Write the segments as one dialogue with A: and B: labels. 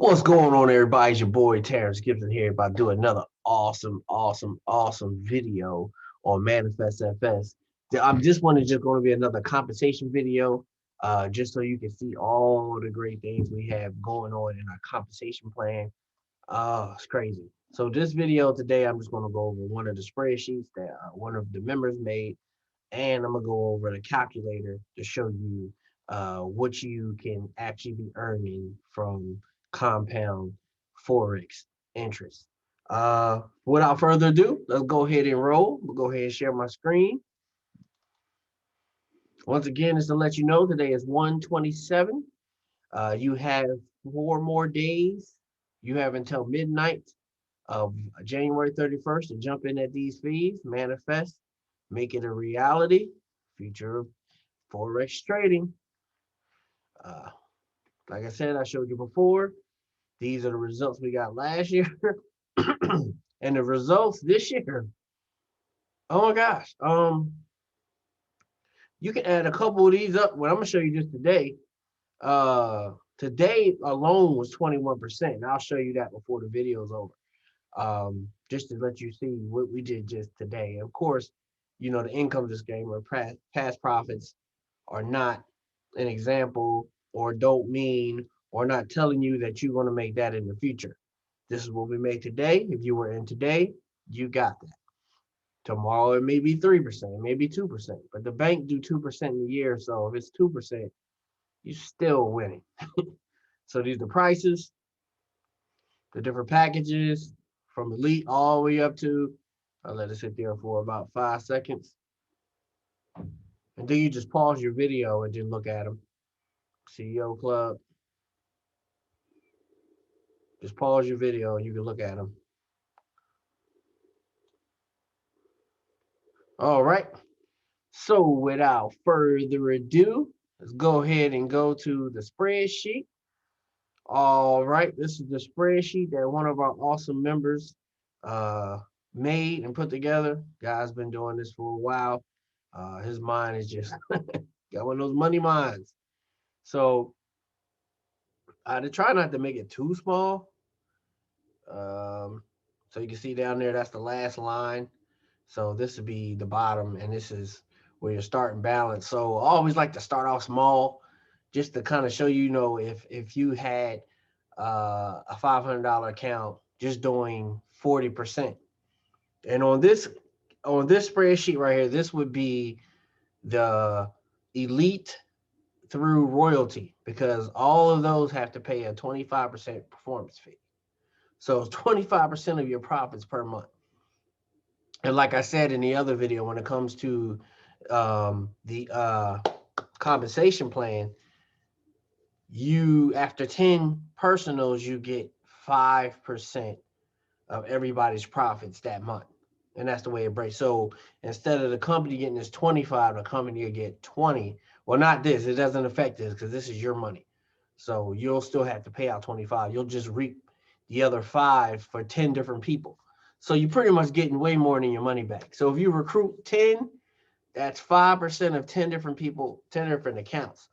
A: What's going on, everybody? It's your boy Terrance Gibson here about to do another awesome video on ManifestFX. This one is just going to be another compensation video, just so you can see all the great things we have going on in our compensation plan. It's crazy. So this video today, I'm just going to go over one of the spreadsheets that one of the members made, and I'm gonna go over the calculator to show you what you can actually be earning from compound forex interest. Without further ado, let's go ahead and roll. We'll go ahead and share my screen. Once again, just to let you know, today is 1/27. You have 4 more days. You have until midnight of January 31st to jump in at these fees, manifest, make it a reality. Future of Forex trading. Uh, like I said, I showed you before. These are the results we got last year, and the results this year. Oh my gosh. You can add a couple of these up. What I'm gonna show you just today. Today alone was 21%. I'll show you that before the video's over. Just to let you see what we did just today. Of course, you know the income disclaimer, past profits are not an example or don't mean or not telling you that you're going to make that in the future. This is what we made today. If you were in today, you got that. Tomorrow it may be 3%, maybe 2%, but the bank do 2% in a year. So if it's 2%, you're still winning. So these are the prices, the different packages from elite all the way up to, I'll let it sit there for about 5 seconds. And then you just pause your video and just look at them. CEO Club. Just pause your video and you can look at them. All right. So without further ado, let's go ahead and go to the spreadsheet. All right. This is the spreadsheet that one of our awesome members made and put together. Guy's been doing this for a while. His mind is just got one of those money minds. So to try not to make it too small. So you can see down there, that's the last line. So this would be the bottom, and this is where you're starting balance. So I always like to start off small, just to kind of show you, if you had a $500 account, just doing 40%. And on this spreadsheet right here, this would be the elite through royalty, because all of those have to pay a 25% performance fee. So 25% of your profits per month. And like I said in the other video, when it comes to the compensation plan, you after 10 personals, you get 5% of everybody's profits that month. And that's the way it breaks. So instead of the company getting this 25, the company will get 20. Well, not this. It doesn't affect this because this is your money. So you'll still have to pay out 25. You'll just reap the other 5 for 10 different people. So you're pretty much getting way more than your money back. So if you recruit 10, that's 5% of 10 different people, 10 different accounts.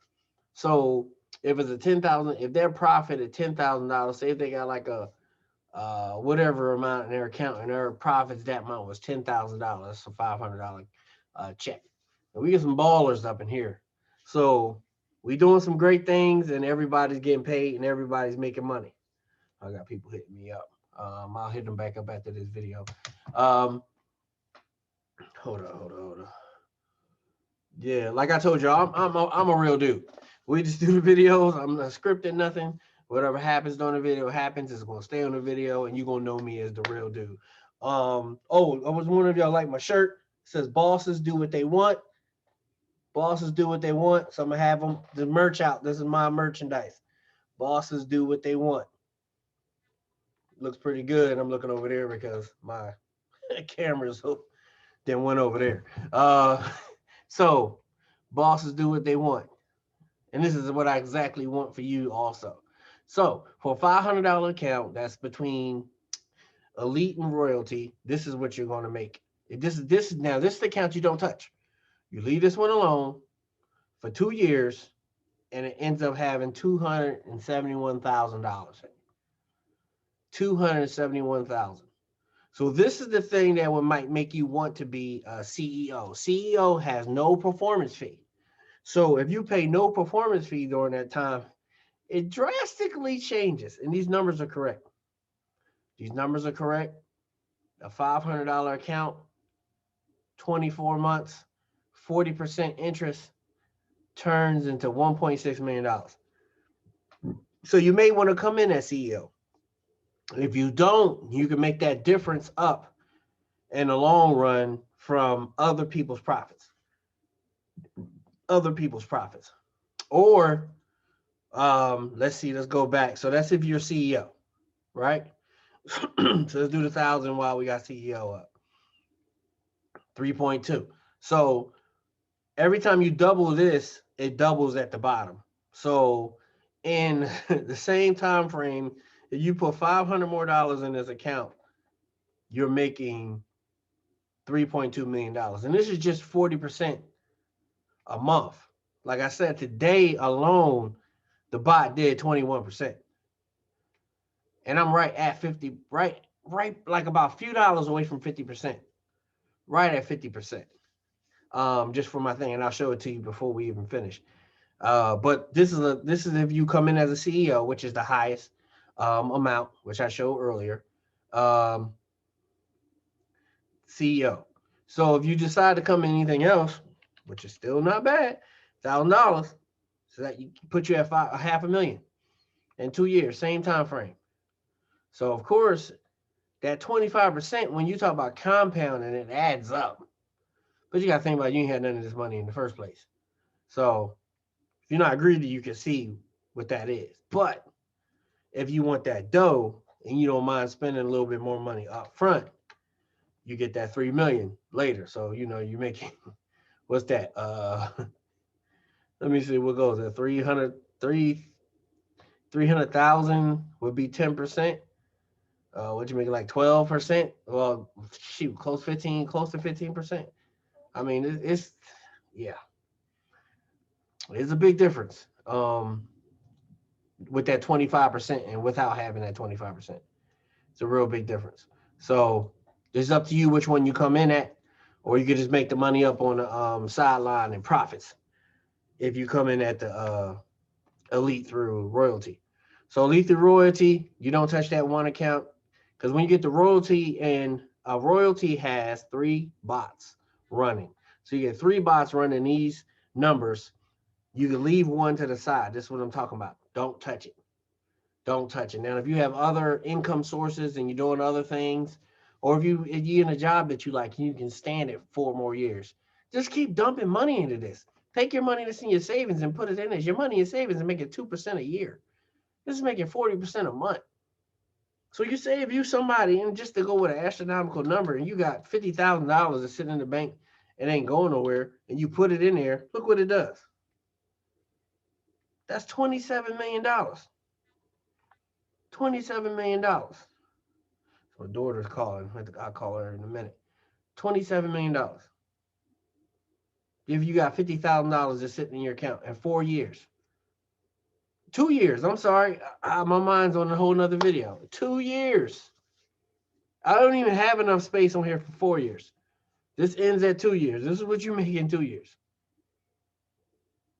A: So if it's a 10,000, if their profit at $10,000, say if they got like a whatever amount in their account and their profits that month was $10,000, so $500 check. And we get some ballers up in here. So we doing some great things, and everybody's getting paid and everybody's making money. I got people hitting me up. I'll hit them back up after this video. Hold on. Yeah, like I told you, I'm a real dude. We just do the videos. I'm not scripting nothing. Whatever happens during the video happens. It's gonna stay on the video, and you're gonna know me as the real dude. I was wondering if y'all like my shirt. It says "Bosses do what they want." Bosses do what they want. So I'm gonna have them the merch out. This is my merchandise. Bosses do what they want. Looks pretty good. I'm looking over there because my camera's then went over there. So bosses do what they want. And this is what I exactly want for you also. So for a $500 account, that's between elite and royalty, this is what you're going to make. This is the account you don't touch. You leave this one alone for 2 years, and it ends up having $271,000. $271,000. So this is the thing that might make you want to be a CEO. CEO has no performance fee. So if you pay no performance fee during that time, it drastically changes. And these numbers are correct. These numbers are correct. A $500 account, 24 months, 40% interest turns into $1.6 million. So you may want to come in as CEO. If you don't, you can make that difference up in the long run from other people's profits. Other people's profits. Or let's go back. So that's if you're CEO, right? So let's do the 1,000 while we got CEO up. 3.2. So every time you double this, it doubles at the bottom. So in the same time frame, if you put $500 more in this account, you're making $3.2 million. And this is just 40% a month. Like I said, today alone, the bot did 21%. And I'm right at 50, right like about a few dollars away from 50%. Right at 50%. Just for my thing, and I'll show it to you before we even finish. But this is if you come in as a CEO, which is the highest amount, which I showed earlier. CEO. So if you decide to come in anything else, which is still not bad, $1,000, so that you put you at $500,000 in 2 years, same time frame. So of course, that 25%, when you talk about compounding, it adds up. But you got to think about you ain't had none of this money in the first place. So if you're not greedy, you can see what that is. But if you want that dough and you don't mind spending a little bit more money up front, you get that $3 million later. So you're making what's that? Let me see what goes at 300,000 would be 10%. What you make like 12%? Well, shoot, close to 15%. I mean, it's a big difference with that 25% and without having that 25%. It's a real big difference. So it's up to you which one you come in at, or you could just make the money up on the sideline and profits if you come in at the elite through royalty. So elite through royalty, you don't touch that one account, because when you get the royalty, and a royalty has 3 bots running. So you get 3 bots running these numbers. You can leave one to the side. This is what I'm talking about. Don't touch it. Don't touch it. Now, if you have other income sources and you're doing other things, or if you're in a job that you like, you can stand it 4 more years. Just keep dumping money into this. Take your money that's in your savings and put it in as your money in savings and make it 2% a year. This is making 40% a month. So you say if you somebody, and just to go with an astronomical number, and you got $50,000 that's sitting in the bank and ain't going nowhere, and you put it in there, look what it does. That's $27 million. $27 million. My daughter's calling. I'll call her in a minute. $27 million. If you got $50,000 that's sitting in your account in 4 years. 2 years. I'm sorry. My mind's on a whole nother video. 2 years. I don't even have enough space on here for 4 years. This ends at 2 years. This is what you make in 2 years.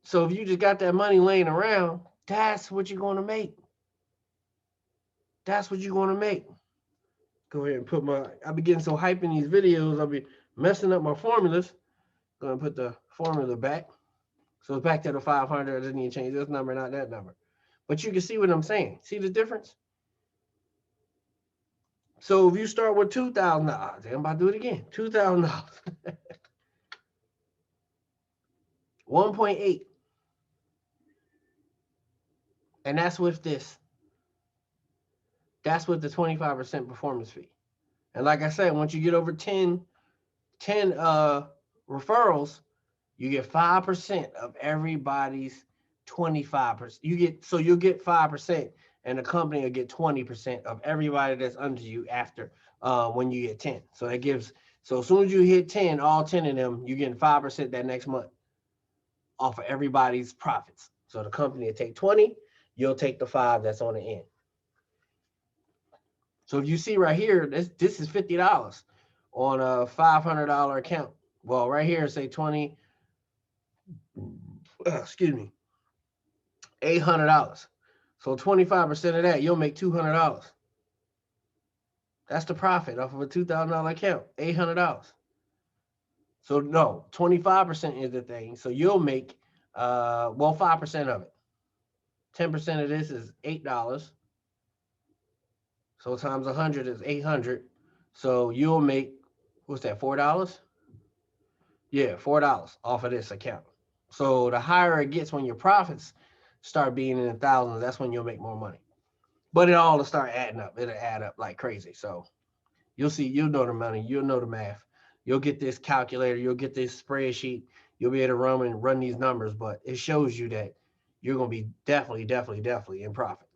A: So if you just got that money laying around, that's what you're going to make. That's what you're going to make. Go ahead and put I'll be getting so hyped in these videos, I'll be messing up my formulas. Going to put the formula back. So it's back to the 500. I just need to change this number, not that number. But you can see what I'm saying. See the difference? So if you start with $2,000, I'm about to do it again. $2,000. 1.8. And that's with this. That's with the 25% performance fee. And like I said, once you get over 10 referrals, you get 5% of everybody's 25%. You'll get 5%, and the company will get 20% of everybody that's under you after when you get 10. So that gives, so as soon as you hit 10, all 10 of them, you're getting 5% that next month off of everybody's profits. So the company will take 20, you'll take the 5 that's on the end. So if you see right here, this is $50 on a $500 account. Well, right here, say 20, excuse me, $800. So 25% of that, you'll make $200. That's the profit off of a $2,000 account, $800. So no, 25% is the thing. So you'll make, 5% of it. 10% of this is $8. So times 100 is 800. So you'll make, what's that, $4? Yeah, $4 off of this account. So the higher it gets when your profits start being in the thousands, that's when you'll make more money. But it all will start adding up. It'll add up like crazy. So you'll see, you'll know the money, you'll know the math. You'll get this calculator, you'll get this spreadsheet, you'll be able to run these numbers, but it shows you that you're going to be definitely in profit.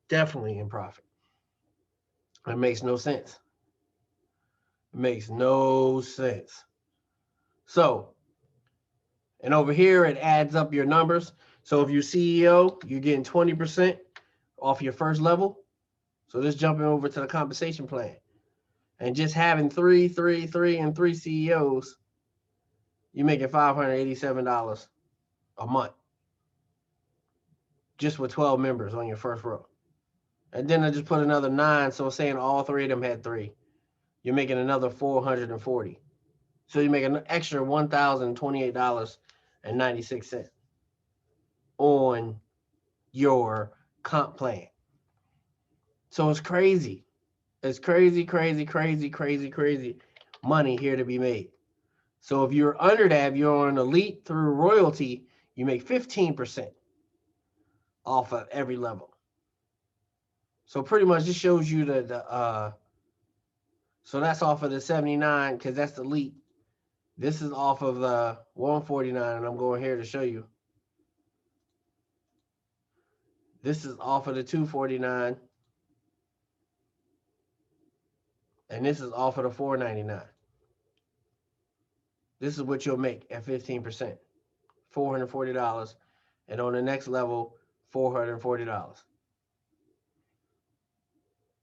A: Definitely in profit. It makes no sense. It makes no sense. So, and over here, it adds up your numbers. So if you're CEO, you're getting 20% off your first level. So this jumping over to the compensation plan. And just having three CEOs, you're making $587 a month. Just with 12 members on your first row. And then I just put another 9. So saying all 3 of them had 3. You're making another $440. So you make an extra $1,028.96 on your comp plan. So it's crazy. It's crazy money here to be made. So if you're under that, if you're on elite through royalty, you make 15% off of every level. So pretty much this shows you so that's off of the 79 because that's the elite. This is off of the 149, and I'm going here to show you. This is off of the 249. And this is off of the 499. This is what you'll make at 15%. $440. And on the next level, $440.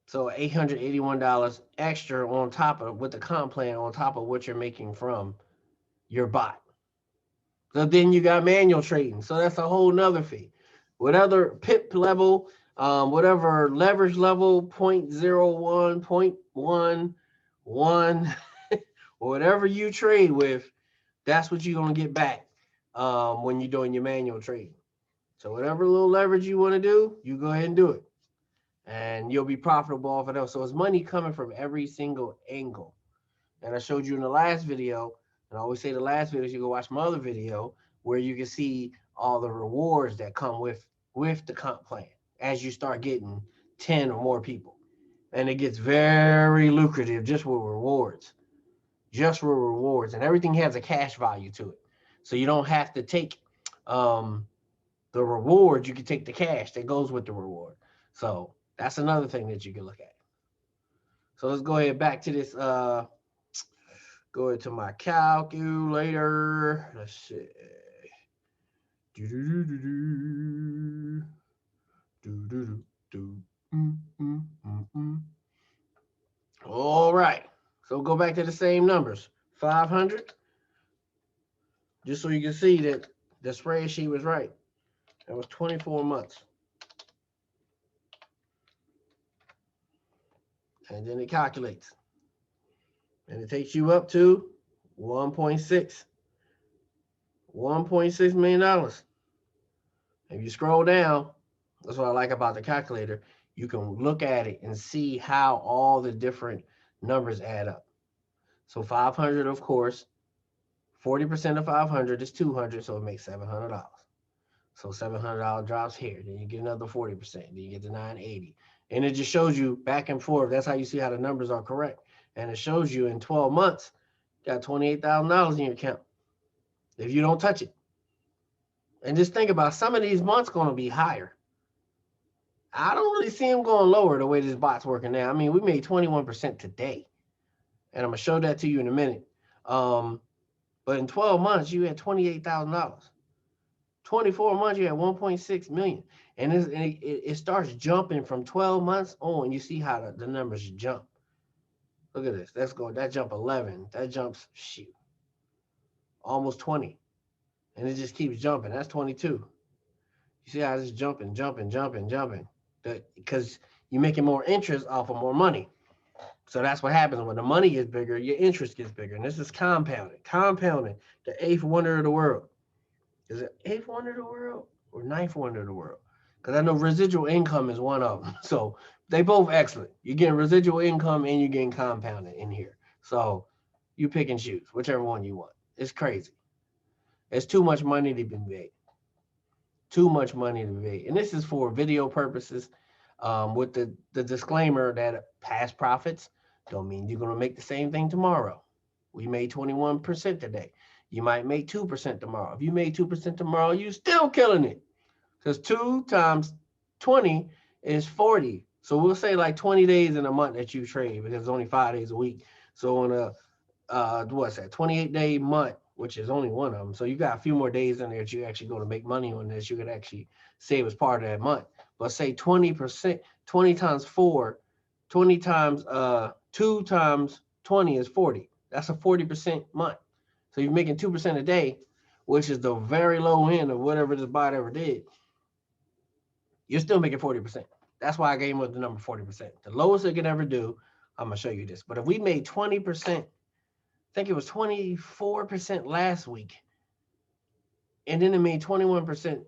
A: So $881 extra on top of, with the comp plan, on top of what you're making from your bot. So then you got manual trading. So that's a whole nother fee. Whatever PIP level, whatever leverage level, 0.01, 0.11, whatever you trade with, that's what you're going to get back when you're doing your manual trading. So whatever little leverage you want to do, you go ahead and do it. And you'll be profitable off of those. So it's money coming from every single angle. And I showed you in the last video, and I always say the last video, you go watch my other video where you can see all the rewards that come with the comp plan as you start getting 10 or more people. And it gets very lucrative just with rewards. Just with rewards. And everything has a cash value to it. So you don't have to take the reward. You can take the cash that goes with the reward. So that's another thing that you can look at. So let's go ahead back to this. Go into my calculator. Let's see. All right. So go back to the same numbers. 500. Just so you can see that the spreadsheet was right. That was 24 months. And then it calculates. And it takes you up to $1.6 million. If you scroll down, that's what I like about the calculator. You can look at it and see how all the different numbers add up. So 500, of course, 40% of 500 is 200, so it makes $700. So $700 drops here. Then you get another 40%. Then you get the 980. And it just shows you back and forth. That's how you see how the numbers are correct. And it shows you in 12 months, you got $28,000 in your account if you don't touch it. And just think about some of these months going to be higher. I don't really see them going lower the way this bot's working now. I mean, we made 21% today. And I'm going to show that to you in a minute. But in 12 months, you had $28,000. 24 months, you had 1.6 million. And it starts jumping from 12 months on. You see how the numbers jump. Look at this. Let's go. That jump 11. That jumps, shoot, almost 20. And it just keeps jumping. That's 22. You see how it's jumping, jumping, jumping, jumping. Because you're making more interest off of more money. So that's what happens when the money gets bigger, your interest gets bigger. And this is compounding. Compounding, the eighth wonder of the world. Is it eighth wonder of the world or ninth wonder of the world? Because I know residual income is one of them. So they both excellent. You're getting residual income and you're getting compounded in here. So you pick and choose whichever one you want. It's crazy. It's too much money to be made. Too much money to be made. And this is for video purposes, with the disclaimer that past profits don't mean you're going to make the same thing tomorrow. We made 21% today. You might make 2% tomorrow. If you made 2% tomorrow, you're still killing it. Because 2 times 20 is 40. So we'll say like 20 days in a month that you trade, because it's only 5 days a week. So on a what's that, 28-day month, which is only one of them. So you got a few more days in there that you actually go to make money on this. You could actually save as part of that month. But say 20%, 20 times 4, 20 times 2 times 20 is 40. That's a 40% month. So you're making 2% a day, which is the very low end of whatever this bot ever did. You're still making 40%. That's why I gave him the number 40%. The lowest it could ever do, I'm going to show you this. But if we made 20%, I think it was 24% last week, and then it made 21%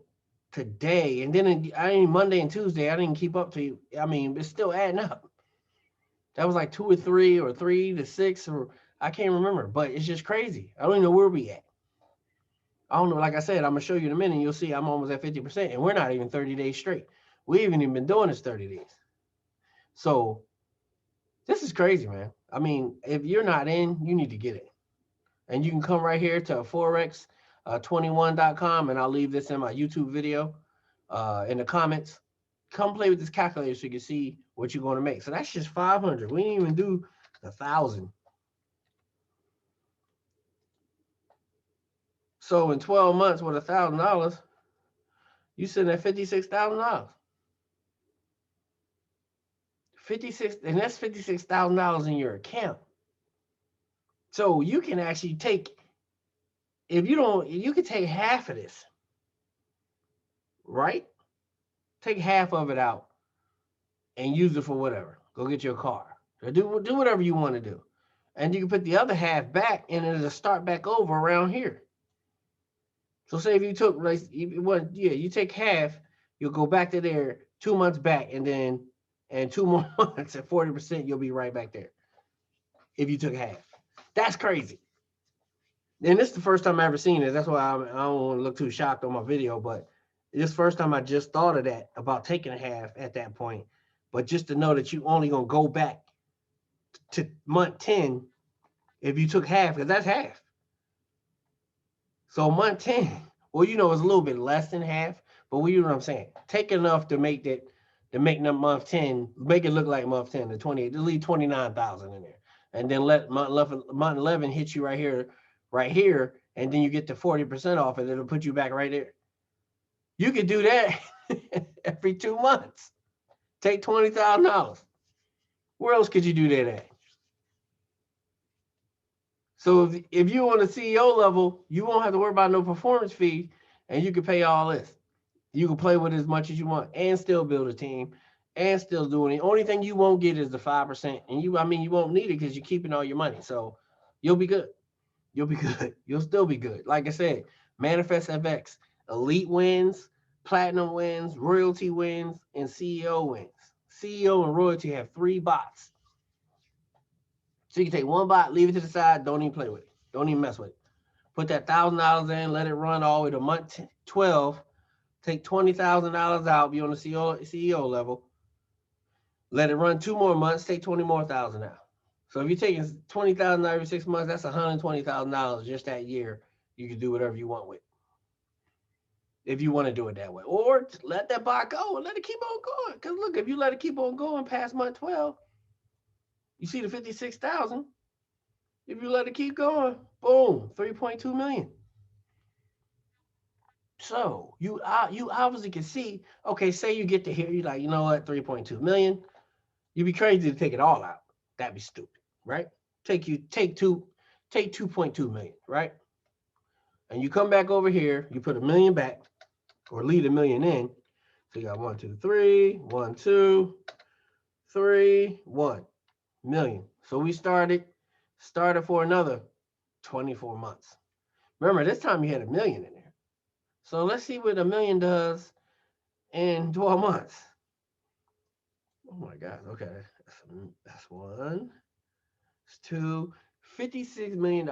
A: today, and then Monday and Tuesday, I didn't keep up to you. I mean, it's still adding up. That was like 2 or 3 or 3 to 6, or I can't remember, but it's just crazy. I don't even know where we at. I don't know. Like I said, I'm going to show you in a minute. You'll see I'm almost at 50%, and we're not even 30 days straight. We haven't even been doing this 30 days. So this is crazy, man. I mean, if you're not in, you need to get it. And you can come right here to Forex21.com, and I'll leave this in my YouTube video in the comments. Come play with this calculator so you can see what you're going to make. So that's just 500. We didn't even do 1,000. So in 12 months with $1,000, you sitting at $56,000. 56, and that's $56,000 in your account. So you can actually take, you can take half of this, right? Take half of it out and use it for whatever. Go get your car. Or do whatever you want to do. And you can put the other half back, and it'll start back over around here. So say if you took, like, you take half, you'll go back to there 2 months back, and 2 more months at 40%, you'll be right back there. If you took half. That's crazy. And this is the first time I ever seen it. That's why I don't want to look too shocked on my video, but this first time I just thought of that, about taking a half at that point. But just to know that you only going to go back to month 10 if you took half, because that's half. So month 10, well, it's a little bit less than half, but you know what I'm saying? Take enough to make month 10, make it look like month 10, the 28, just leave 29,000 in there. And then let month 11 hit you right here, and then you get the 40% off, and it'll put you back right there. You could do that every 2 months. Take $20,000. Where else could you do that at? So if you're on the CEO level, you won't have to worry about no performance fee, and you can pay all this. You can play with it as much as you want and still build a team and still do it. The only thing you won't get is the 5%. And you won't need it because you're keeping all your money. So you'll be good. You'll be good. You'll still be good. Like I said, ManifestFX, elite wins, platinum wins, royalty wins, and CEO wins. CEO and royalty have 3 bots. So you can take 1 bot, leave it to the side, don't even play with it. Don't even mess with it. Put that $1,000 in, let it run all the way to month 12. Take $20,000 out, be on the CEO level. Let it run 2 more months, take 20 more thousand out. So if you're taking $20,000 every 6 months, that's $120,000 just that year. You can do whatever you want with. If you want to do it that way. Or let that bot go and let it keep on going. Because look, if you let it keep on going past month 12, you see the 56,000. If you let it keep going, boom, 3.2 million. So you obviously can see, okay, say you get to here, you're like, you know what, 3.2 million. You'd be crazy to take it all out. That'd be stupid, right? Take 2.2 million, right? And you come back over here, you put a million back or leave a million in. So you got 1, 2, 3, 1, 2, 3, 1 million. So we started for another 24 months. Remember, this time you had a million in there. So let's see what a million does in 12 months. Oh my God. Okay. That's one. That's two. $56 million.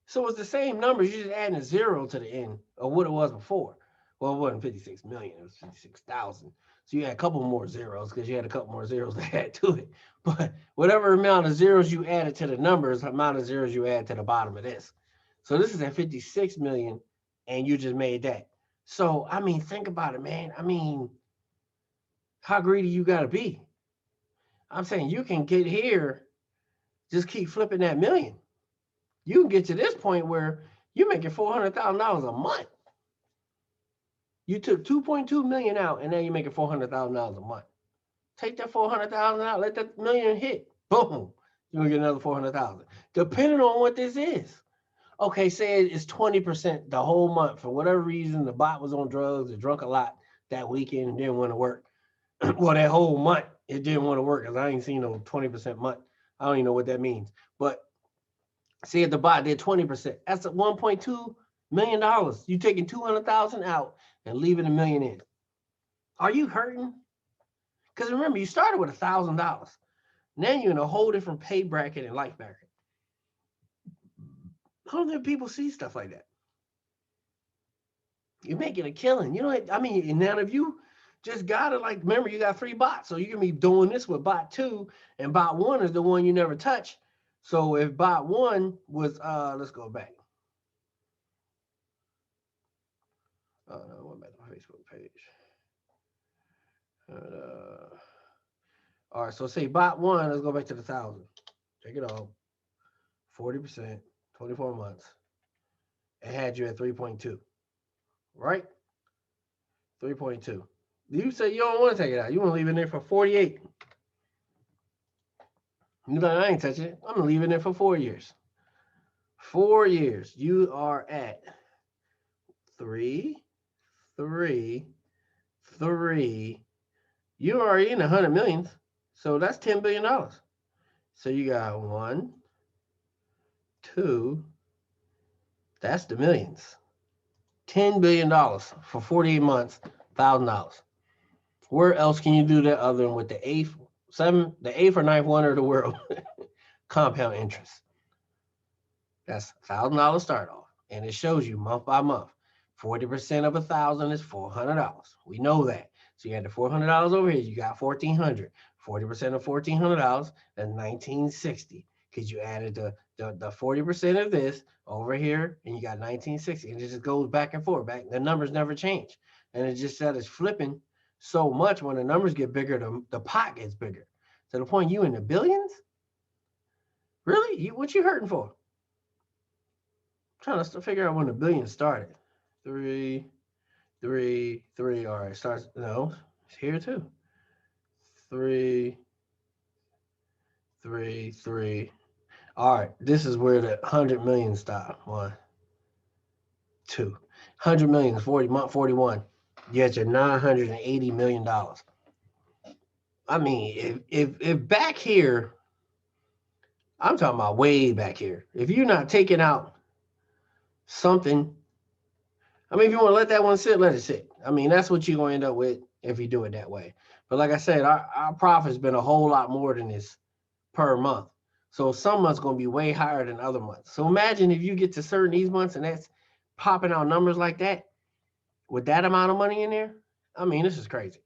A: So it's the same numbers. You're just adding a zero to the end of what it was before. Well, it wasn't 56 million. It was 56,000. So you had a couple more zeros because you had a couple more zeros to add to it. But whatever amount of zeros you added to the numbers, the amount of zeros you add to the bottom of this. So this is at 56 million, and you just made that. So, I mean, think about it, man. I mean, how greedy you got to be? I'm saying you can get here, just keep flipping that million. You can get to this point where you're making $400,000 a month. You took 2.2 million out, and now you're making $400,000 a month. Take that 400,000 out, let that million hit. Boom, you're gonna get another 400,000. Depending on what this is. Okay, say it's 20% the whole month for whatever reason. The bot was on drugs or drunk a lot that weekend and didn't want to work. Well, that whole month it didn't want to work because I ain't seen no 20% month. I don't even know what that means. But say if the bot did 20%, that's $1.2 million. You taking 200,000 out and leaving a million in. Are you hurting? Because remember, you started with $1,000. Now you're in a whole different pay bracket and life bracket. How do people see stuff like that? You're making a killing. You know what I mean? And now if you just got it, like, remember, you got 3 bots. So you can be doing this with bot 2, and bot 1 is the one you never touch. So if bot 1 was, let's go back. No, went back to my Facebook page. All right, so say bot 1, let's go back to the 1,000. Take it off. 40%, 24 months. It had you at 3.2, right? 3.2. You say you don't want to take it out. You want to leave it there for 48. You're like, I ain't touching it. I'm going to leave it there for 4 years. 4 years. You are at 3, 3, 3. You are in 100 millions. So that's $10 billion. So you got 1, 2. That's the millions. $10 billion for 48 months, $1,000. Where else can you do that other than with the eighth or ninth wonder of the world? Compound interest. That's $1,000 start off. And it shows you month by month. 40% of 1,000 is $400. We know that. So you had the $400 over here. You got $1,400. 40% of $1,400, that's $1,960. Because you added the 40% of this over here, and you got $1,960. And it just goes back and forth. The numbers never change. And it just said it's flipping so much. When the numbers get bigger, the pot gets bigger. To the point you in the billions? Really? What you hurting for? I'm trying to figure out when the billion started. 3, 3, 3. All right, starts. No, it's here too. 3, 3, 3. All right, this is where the 100 million stopped. 1, 2. 100 million is 41. You had your $980 million. I mean, if back here, I'm talking about way back here. If you're not taking out something, I mean, if you want to let that one sit, let it sit. I mean, that's what you're going to end up with if you do it that way. But like I said, our profit's been a whole lot more than this per month. So some months going to be way higher than other months. So imagine if you get to certain these months and that's popping out numbers like that with that amount of money in there. I mean, this is crazy.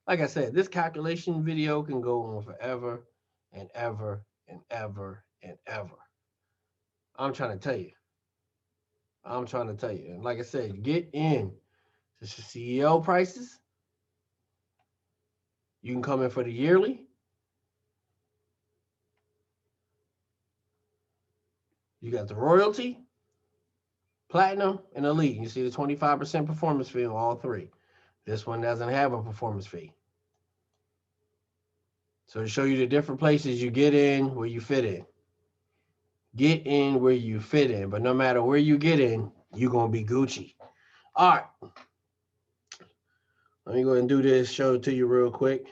A: Like I said, this calculation video can go on forever and ever and ever and ever. I'm trying to tell you. And like I said, get in to CEO prices. You can come in for the yearly. You got the royalty. Platinum and Elite. You see the 25% performance fee on all three. This one doesn't have a performance fee. So to show you the different places you get in, where you fit in. Get in where you fit in. But no matter where you get in, you're going to be Gucci. All right. Let me go ahead and do this, show it to you real quick.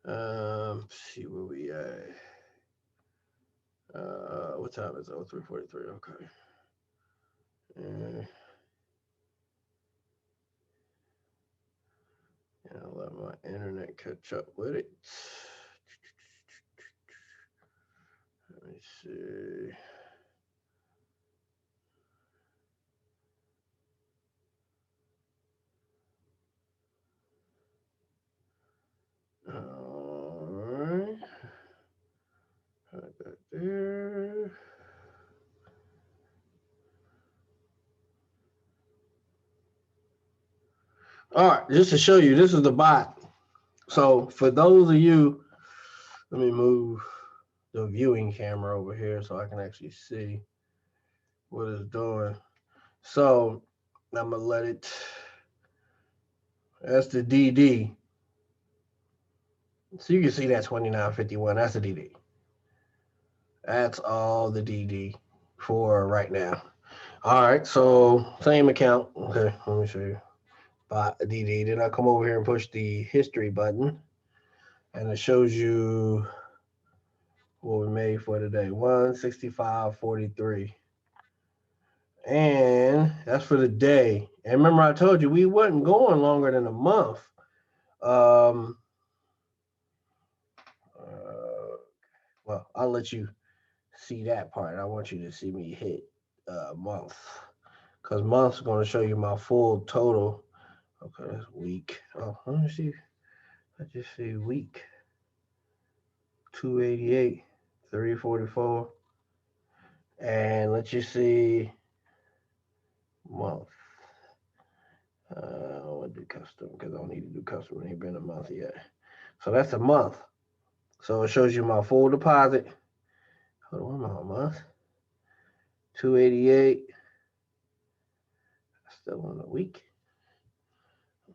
A: See where we at. What time is it? 03:43. Okay. I'll let my internet catch up with it. Let me see. All right. Put that there. All right, just to show you, this is the bot. So for those of you, let me move the viewing camera over here so I can actually see what it's doing. So I'm gonna let it. That's the DD. So you can see that 29.51. That's the DD. That's all the DD for right now. All right, so same account. Okay, let me show you. Bot DD. Then I come over here and push the history button, and it shows you what we made for today. 165.43. And that's for the day. And remember, I told you we wasn't going longer than a month. Well, I'll let you see that part. I want you to see me hit month, because month's going to show you my full total. Okay, that's week. Oh, let me see. I just see week. 288, 344. And let's just see month. I want to do custom because I don't need to do custom. It ain't been a month yet. So that's a month. So it shows you my full deposit. Hold on, a month. 288. Still on the week.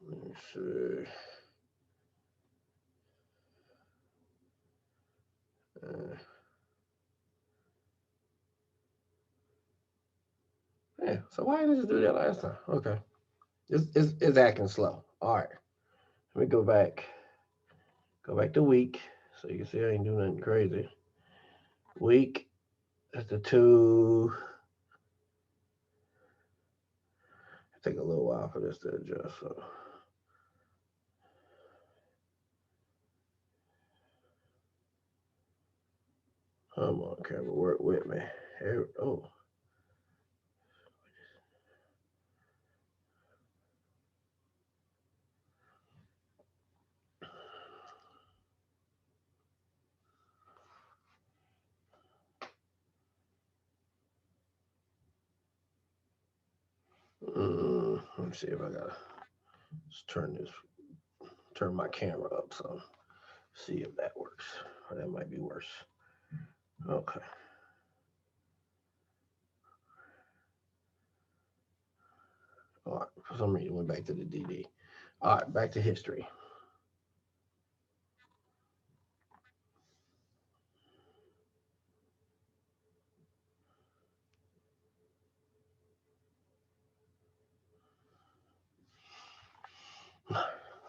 A: Let me see. Yeah, so why didn't I just do that last time? Okay. It's acting slow. All right. Let me go back. Go back to week. So you can see I ain't doing nothing crazy. Week. That's the two. It take a little while for this to adjust. So. Come on, camera, work with me. Here, oh. Let me see if I gotta just turn my camera up so see if that works. Or that might be worse. Okay. All right. For some reason, went back to the DD. All right, back to history.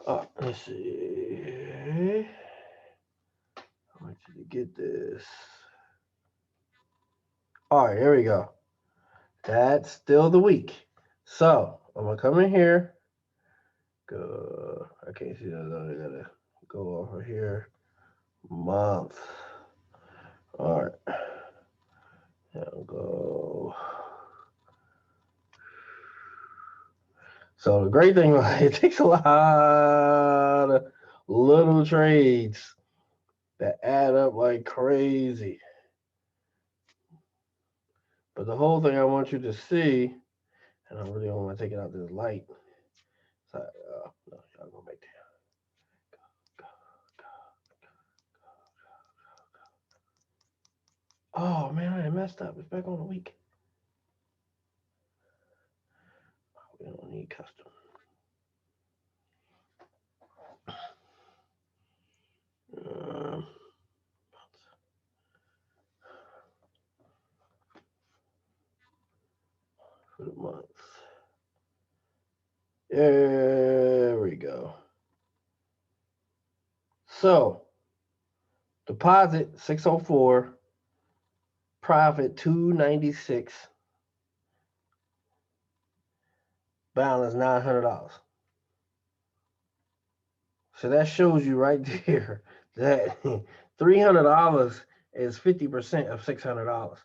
A: All right, let's see. I want you to get this. All right, here we go. That's still the week. So I'm gonna come in here. Go. I can't see that. I gotta go over here. Month. All right. I'll go. So the great thing about it takes a lot of little trades that add up like crazy. But the whole thing I want you to see, and I really don't want to take it out this light. So, no, y'all go back there. Oh man, I messed up. It's back on the week. for the month. There we go. So deposit 604, profit 296, balance $900. So that shows you right there that $300 is 50% of $600.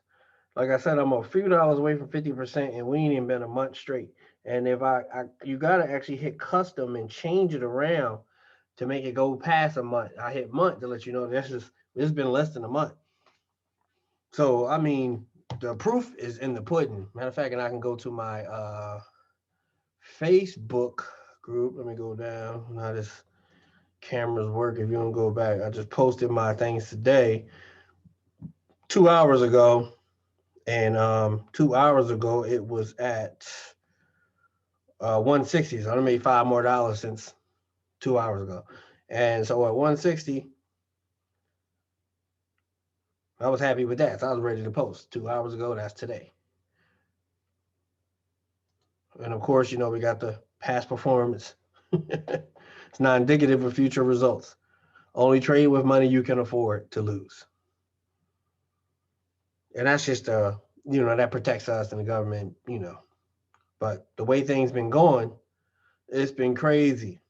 A: Like I said, I'm a few dollars away from 50%, and we ain't even been a month straight. And if you gotta actually hit custom and change it around to make it go past a month. I hit month to let you know it's been less than a month. So I mean, the proof is in the pudding. Matter of fact, and I can go to my Facebook group. Let me go down. Now this cameras work. If you don't go back, I just posted my things today, 2 hours ago, and 2 hours ago it was at 160. So I made $5 more since 2 hours ago, and so at 160. I was happy with that. So I was ready to post 2 hours ago. That's today. And of course, we got the past performance. It's not indicative of future results. Only trade with money you can afford to lose. And that's just, that protects us and the government, But the way things been going, it's been crazy.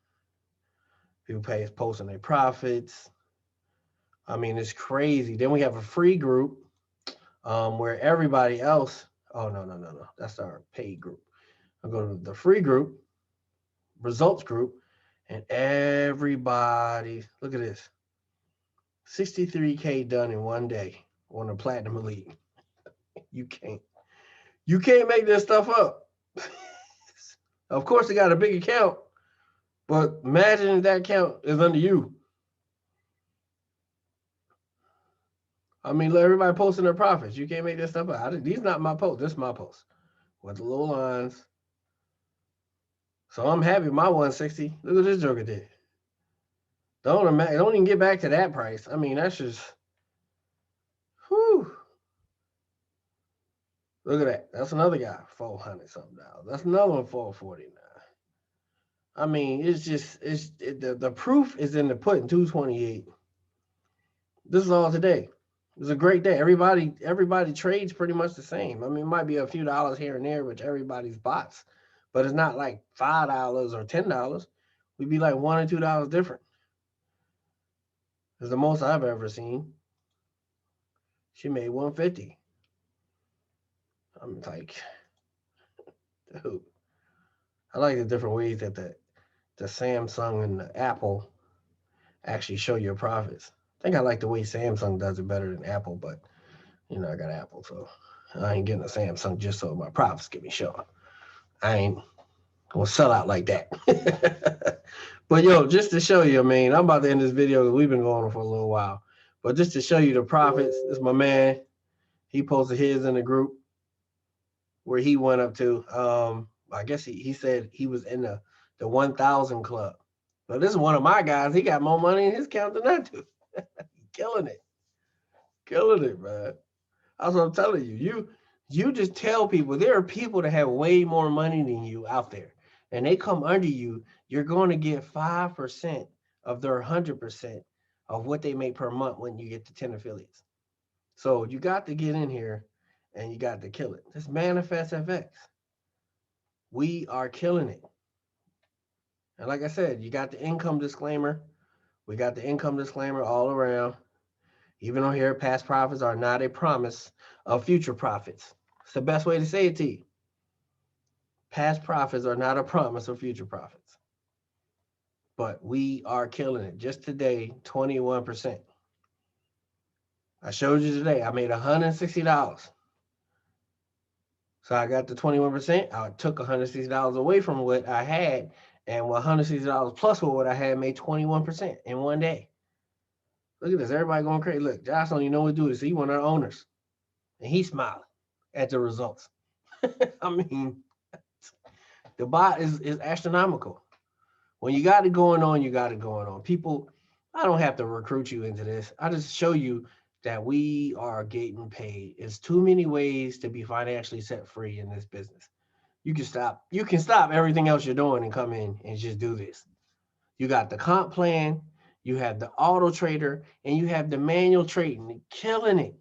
A: People posting their profits. I mean, it's crazy. Then we have a free group where everybody else, oh, no. That's our paid group. I'll go to the free group, results group, and everybody, look at this. 63K done in one day on the Platinum Elite. You can't make this stuff up. Of course, they got a big account, but imagine that account is under you. I mean, let everybody posting their profits. You can't make this stuff up. These not my posts. This is my post with the little lines. So I'm happy with my 160. Look what this joker did. Don't even get back to that price. I mean, that's just, whew. Look at that. That's another guy, 400 something dollars. That's another one, 449. I mean, the proof is in the pudding, 228. This is all today. It was a great day. Everybody trades pretty much the same. I mean, it might be a few dollars here and there, which everybody's bots, but it's not like $5 or $10. We'd be like $1 or $2 different. It's the most I've ever seen. She made 150. I'm like, dude. I like the different ways that the Samsung and the Apple actually show your profits. I think I like the way Samsung does it better than Apple, but I got Apple, so I ain't getting a Samsung just so my profits can be shown. I ain't gonna sell out like that. But just to show you, I'm about to end this video. We've been going on for a little while, but just to show you the profits, this is my man. He posted his in the group where he went up to. I guess he said he was in the 1,000 club. But this is one of my guys. He got more money in his account than I do. Killing it, man. That's what I'm telling you. You just tell people there are people that have way more money than you out there, and they come under you. You're going to get 5% of their 100% of what they make per month when you get to 10 affiliates. So you got to get in here, and you got to kill it. This ManifestFX. We are killing it. And like I said, you got the income disclaimer. We got the income disclaimer all around. Even on here, past profits are not a promise of future profits. It's the best way to say it to you. Past profits are not a promise of future profits. But we are killing it. Just today, 21%. I showed you today, I made $160. So I got the 21%. I took $160 away from what I had, and $160 plus what I had made 21% in one day. Look at this. Everybody going crazy. Look, Josh don't even know what to do this. He one of the owners. And he's smiling at the results. I mean, the bot is astronomical. When you got it going on, you got it going on. People, I don't have to recruit you into this. I just show you that we are getting paid. It's too many ways to be financially set free in this business. you can stop everything else you're doing and come in and just do this. You got the comp plan, you have the auto trader, and you have the manual trading. Killing it.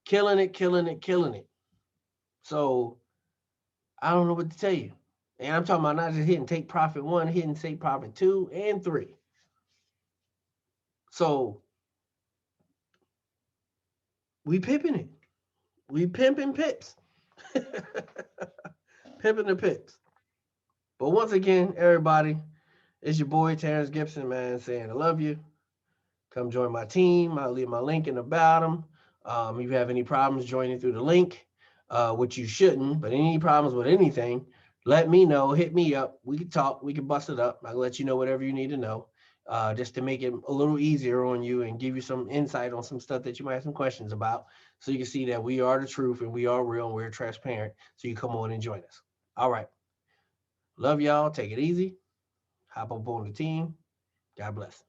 A: Killing it, killing it, killing it. So I don't know what to tell you. And I'm talking about not just hitting take profit 1, hitting take profit 2 and 3. So we pimping it. We pimping pips. Pimping the pips. But once again, everybody, it's your boy Terrance Gibson, man, saying I love you. Come join my team. I'll leave my link in the bottom. If you have any problems joining through the link, which you shouldn't, but any problems with anything, let me know. Hit me up. We can talk. We can bust it up. I'll let you know whatever you need to know, just to make it a little easier on you and give you some insight on some stuff that you might have some questions about, so you can see that we are the truth and we are real and we're transparent. So you come on and join us. All right. Love y'all. Take it easy. Hop up on the team. God bless.